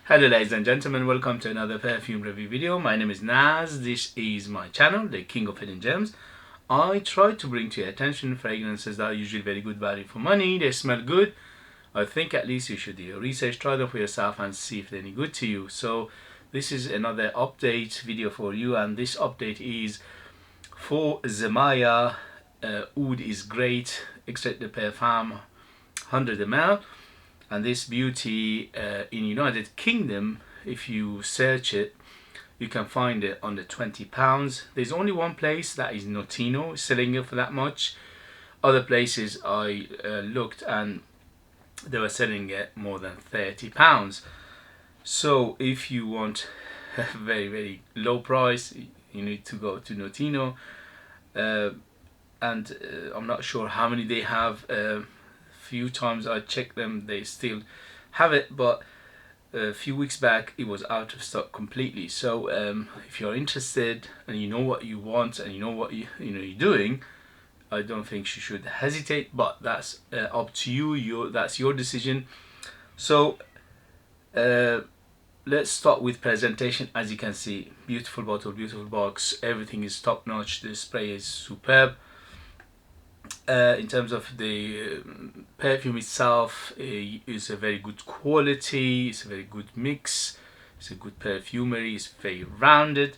Hello ladies and gentlemen, welcome to another perfume review video. My name is Naz. This is my channel, the King of Hidden Gems. I try to bring to your attention fragrances that are usually very good value for money. They smell good. I think at least you should do your research, try them for yourself and see if they're any good to you. So this is another update video for you, and this update is for Zimaya. Oud is great. Extrait de Parfum 100 ml. And this beauty in United Kingdom, if you search it, you can find it under £20. There's only one place, that is Notino, selling it for that much. Other places I looked and they were selling it more than £30. So if you want a very, very low price, you need to go to Notino. I'm not sure how many they have. Few times I checked them, they still have it, but a few weeks back it was out of stock completely. So if you're interested and you know what you want and you know what you're doing, I don't think you should hesitate, but that's up to you. That's your decision. So let's start with presentation. As you can see, beautiful bottle, beautiful box, everything is top notch. The spray is superb. In terms of the perfume itself, is a very good quality, it's a very good mix, it's a good perfumery, it's very rounded.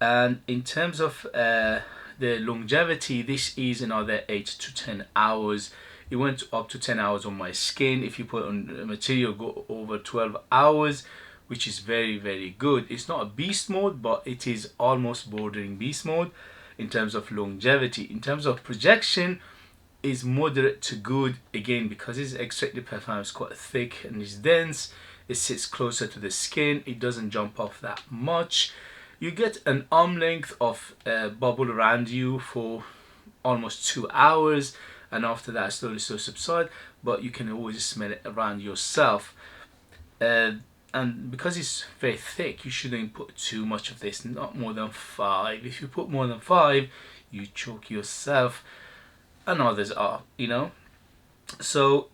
And in terms of the longevity, this is another 8 to 10 hours. It went up to 10 hours on my skin. If you put on material, go over 12 hours, which is very, very good. It's not a beast mode, but it is almost bordering beast mode in terms of longevity. In terms of projection, is moderate to good, again because it's Extrait de Parfum, is quite thick and it's dense. It sits closer to the skin, it doesn't jump off that much. You get an arm length of bubble around you for almost 2 hours, and after that slowly subside, but you can always smell it around yourself. And because it's very thick, you shouldn't put too much of this, not more than 5. If you put more than 5, you choke yourself, and others are, So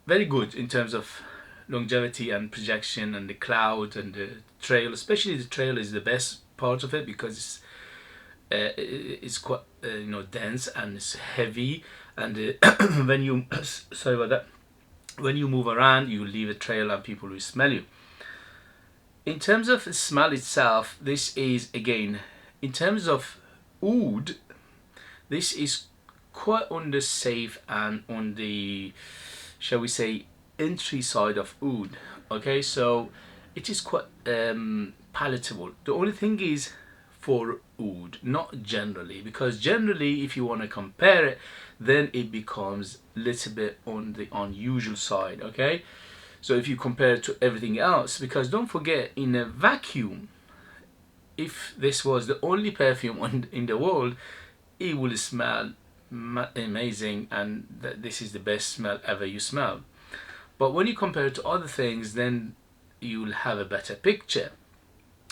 very good in terms of longevity and projection, and the cloud and the trail. Especially the trail is the best part of it because it's quite dense and it's heavy, and when you sorry about that. When you move around, you leave a trail and people will smell you. In terms of the smell itself, this is, again, in terms of oud, this is quite on the safe and on the, shall we say, entry side of oud. Okay, so it is quite palatable. The only thing is for oud, not generally, because generally if you want to compare it, then it becomes a little bit on the unusual side. Okay, so if you compare it to everything else, because don't forget, in a vacuum, if this was the only perfume in the world, it will smell amazing, and this is the best smell ever you smell. But when you compare it to other things, then you'll have a better picture.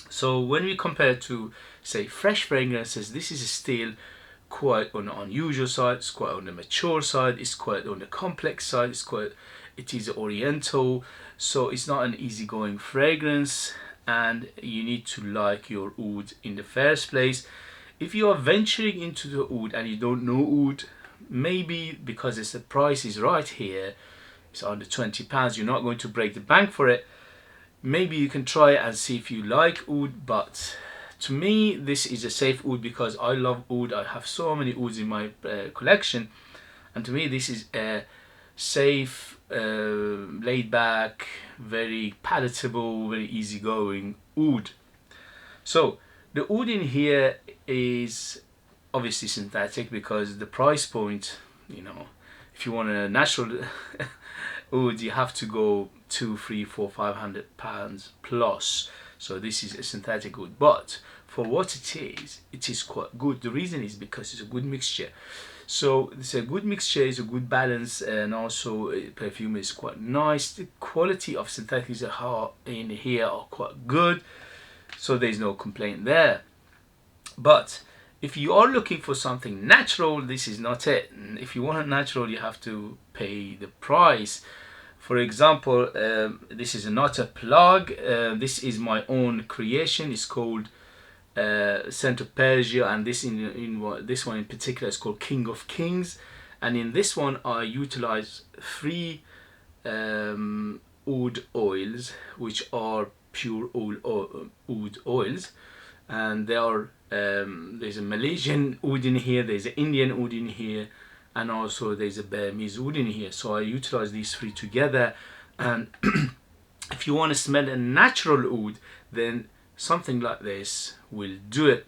So when we compare it to, say, fresh fragrances, this is still quite on the unusual side, it's quite on the mature side, it's quite on the complex side, it is oriental, so it's not an easygoing fragrance, and you need to like your oud in the first place. If you are venturing into the oud and you don't know oud, maybe because the price is right here, it's under £20, you're not going to break the bank for it. Maybe you can try it and see if you like oud, but to me this is a safe oud because I love oud. I have so many ouds in my collection, and to me this is a safe, laid back, very palatable, very easygoing oud. So the oud in here is obviously synthetic because the price point, if you want a natural oud, you have to go £200, £300, £400, £500 plus. So this is a synthetic oud, but for what it is quite good. The reason is because it's a good mixture. So it's a good mixture, it's a good balance, and also perfume is quite nice. The quality of synthetics in here are quite good, so there's no complaint there. But if you are looking for something natural, this is not it. If you want it natural, you have to pay the price For example, this is not a plug. This is my own creation. It's called Scent of Persia, and this this one in particular is called King of Kings. And in this one, I utilize 3 oud oils, which are pure oud oils, and they are there's a Malaysian oud in here, there's an Indian oud in here, and also there's a Burmese oud in here. So I utilize these 3 together. And if you want to smell a natural oud, then something like this will do it.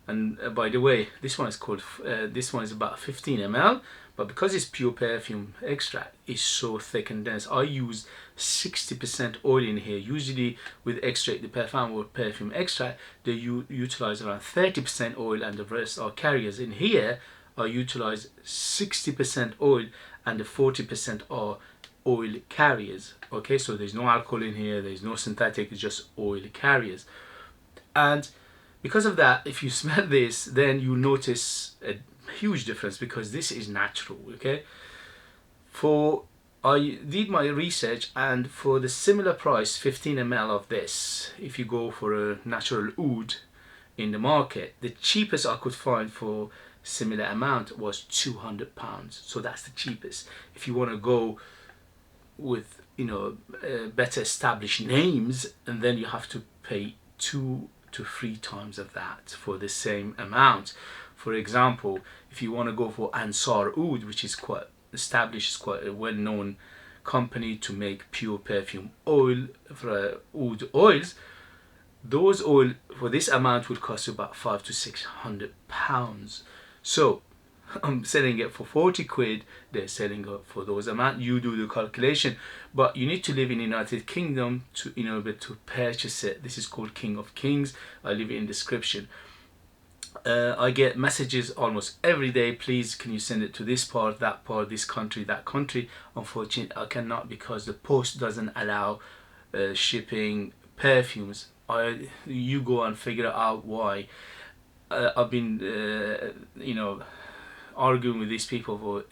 And by the way, this one is called this one is about 15 ml, but because it's pure perfume extract, it's so thick and dense. I use 60% oil in here. Usually with Extrait de Parfum or perfume extract, they utilize around 30% oil and the rest are carriers. In here I utilize 60% oil and the 40% are oil carriers. Okay, so there's no alcohol in here, there's no synthetic, it's just oil carriers. And because of that, if you smell this, then you notice a huge difference, because this is natural. Okay, I did my research, and for the similar price, 15 ml of this, if you go for a natural oud in the market, the cheapest I could find for similar amount was £200. So that's the cheapest. If you want to go with, you know, better established names, and then you have to pay 2 to 3 times of that for the same amount. For example, if you want to go for Ansar Oud, which is quite established, is quite a well-known company to make pure perfume oil for oud oils, those oil for this amount would cost you about £500 to £600. So I'm selling it for 40 quid, they're selling it for those amount. You do the calculation, but you need to live in the United Kingdom to, in order to purchase it. This is called King of Kings. I leave it in description. I get messages almost every day, please can you send it to this part, that part, this country, that country. Unfortunately I cannot, because the post doesn't allow shipping perfumes. You go and figure out why. I've been you know, arguing with these people for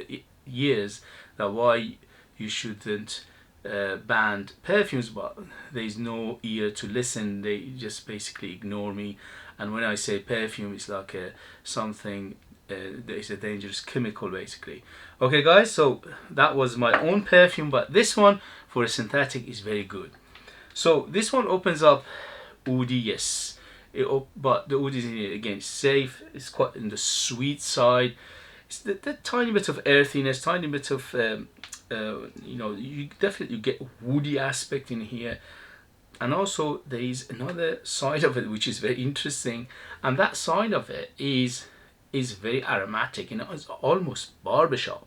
years that why you shouldn't ban perfumes, but there's no ear to listen. They just basically ignore me. And when I say perfume, it's like something that is a dangerous chemical basically. Okay guys, so that was my own perfume, but this one for a synthetic is very good. So this one opens up oudi, yes, but the oud is again safe. It's quite in the sweet side. It's the tiny bit of earthiness, tiny bit of you know, you definitely get woody aspect in here. And also there is another side of it which is very interesting, and that side of it is very aromatic, you know, it's almost barbershop.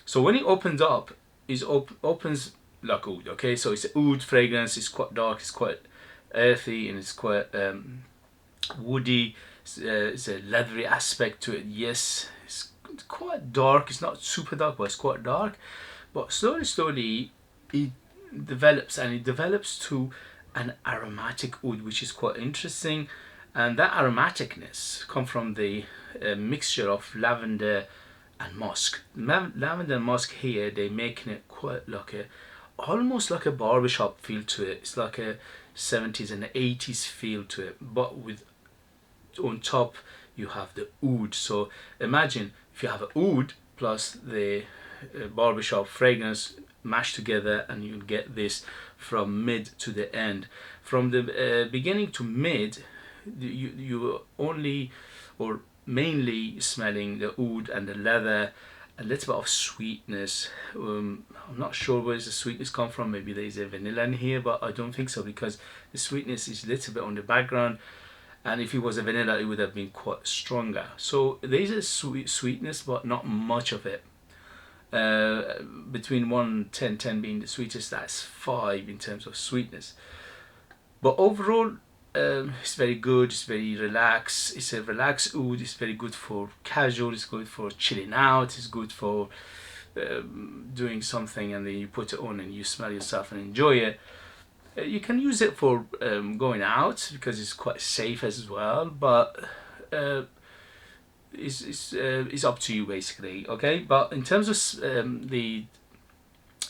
So when it opens up, it opens like oud. Okay, so it's oud fragrance, it's quite dark, it's quite earthy, and it's quite woody. It's a leathery aspect to it. Yes, it's quite dark, it's not super dark, but it's quite dark. But slowly it develops, and it develops to an aromatic oud, which is quite interesting. And that aromaticness come from the mixture of lavender and musk. Lavender and musk here, they're making it quite like a, almost like a barbershop feel to it. It's like a 70s and 80s feel to it, but with on top you have the oud. So imagine if you have an oud plus the barbershop fragrance mashed together, and you get this from mid to the end. From the beginning to mid, you only or mainly smelling the oud and the leather, a little bit of sweetness. I'm not sure where the sweetness come from. Maybe there's a vanilla in here, but I don't think so, because the sweetness is a little bit on the background, and if it was a vanilla it would have been quite stronger. So there's a sweetness, but not much of it. Between 1 and 10 being the sweetest, that's 5 in terms of sweetness. But overall it's very good, it's very relaxed, it's a relaxed oud. It's very good for casual, it's good for chilling out, it's good for doing something and then you put it on and you smell yourself and enjoy it. You can use it for going out because it's quite safe as well, but it's up to you basically. Okay, but in terms of the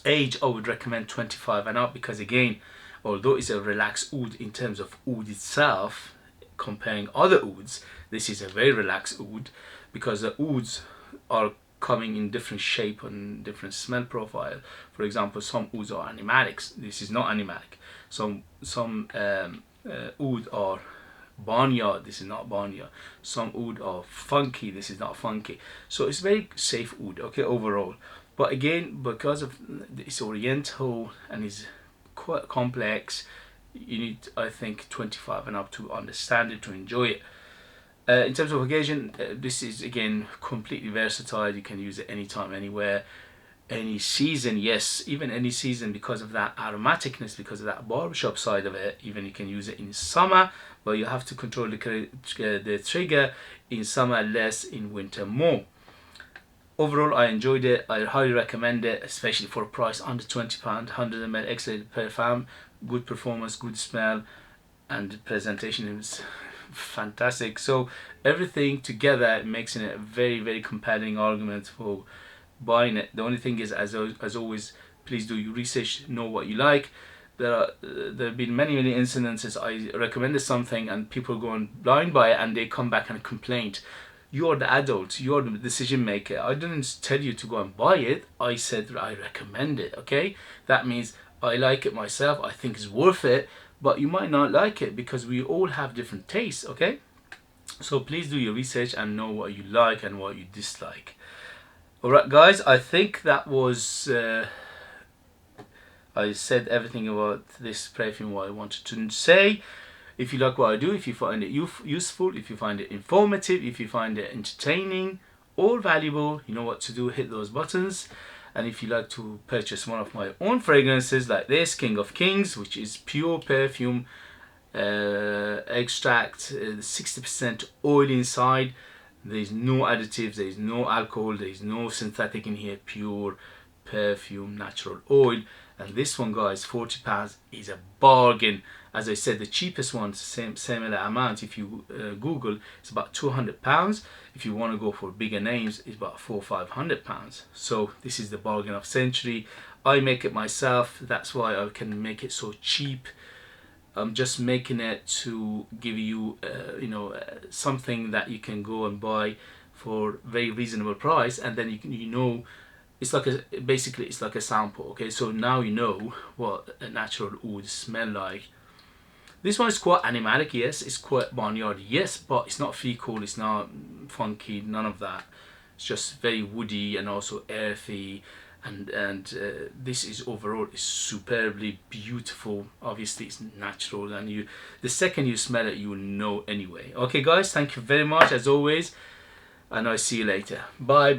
age, I would recommend 25 and up, because again, although it's a relaxed oud in terms of oud itself, comparing other ouds, this is a very relaxed oud, because the ouds are coming in different shape and different smell profile. For example, some ouds are animatics. This is not animatic. Some oud are barnyard. This is not barnyard. Some oud are funky. This is not funky. So it's very safe oud, okay, overall. But again, because of it's oriental and is quite complex, you need, I think, 25 and up to understand it, to enjoy it. In terms of occasion, this is again completely versatile. You can use it anytime, anywhere, any season. Yes, even any season, because of that aromaticness, because of that barbershop side of it. Even you can use it in summer, but you have to control the trigger in summer less, in winter more. Overall, I enjoyed it. I highly recommend it, especially for a price under £20, 100 ml Extrait Parfum. Good performance, good smell, and presentation is fantastic. So everything together makes it a very, very compelling argument for buying it. The only thing is, as always, please do your research, know what you like. There have been many incidences. I recommended something and people go and blind buy it and they come back and complain. You're the adult, you're the decision maker. I didn't tell you to go and buy it. I said I recommend it, okay? That means I like it myself, I think it's worth it, but you might not like it, because we all have different tastes, okay? So please do your research and know what you like and what you dislike. Alright guys, I think that was I said everything about this perfume what I wanted to say. If you like what I do, if you find it useful, if you find it informative, if you find it entertaining or valuable, you know what to do, hit those buttons. And if you like to purchase one of my own fragrances like this, King of Kings, which is pure perfume extract, 60% oil inside, there is no additives, there is no alcohol, there is no synthetic in here, pure perfume natural oil. And this one, guys, £40 is a bargain. As I said, the cheapest one, similar amount, if you Google, it's about £200. If you want to go for bigger names, it's about £400 or £500. So this is the bargain of century. I make it myself. That's why I can make it so cheap. I'm just making it to give you, something that you can go and buy for very reasonable price, and then you know. It's like basically it's like a sample, okay? So now you know what a natural oud smell like. This one is quite animatic, yes. It's quite barnyard, yes, but it's not fecal, it's not funky, none of that. It's just very woody and also earthy, and this is overall is superbly beautiful. Obviously, it's natural, and the second you smell it, you will know anyway. Okay, guys, thank you very much as always, and I'll see you later. Bye.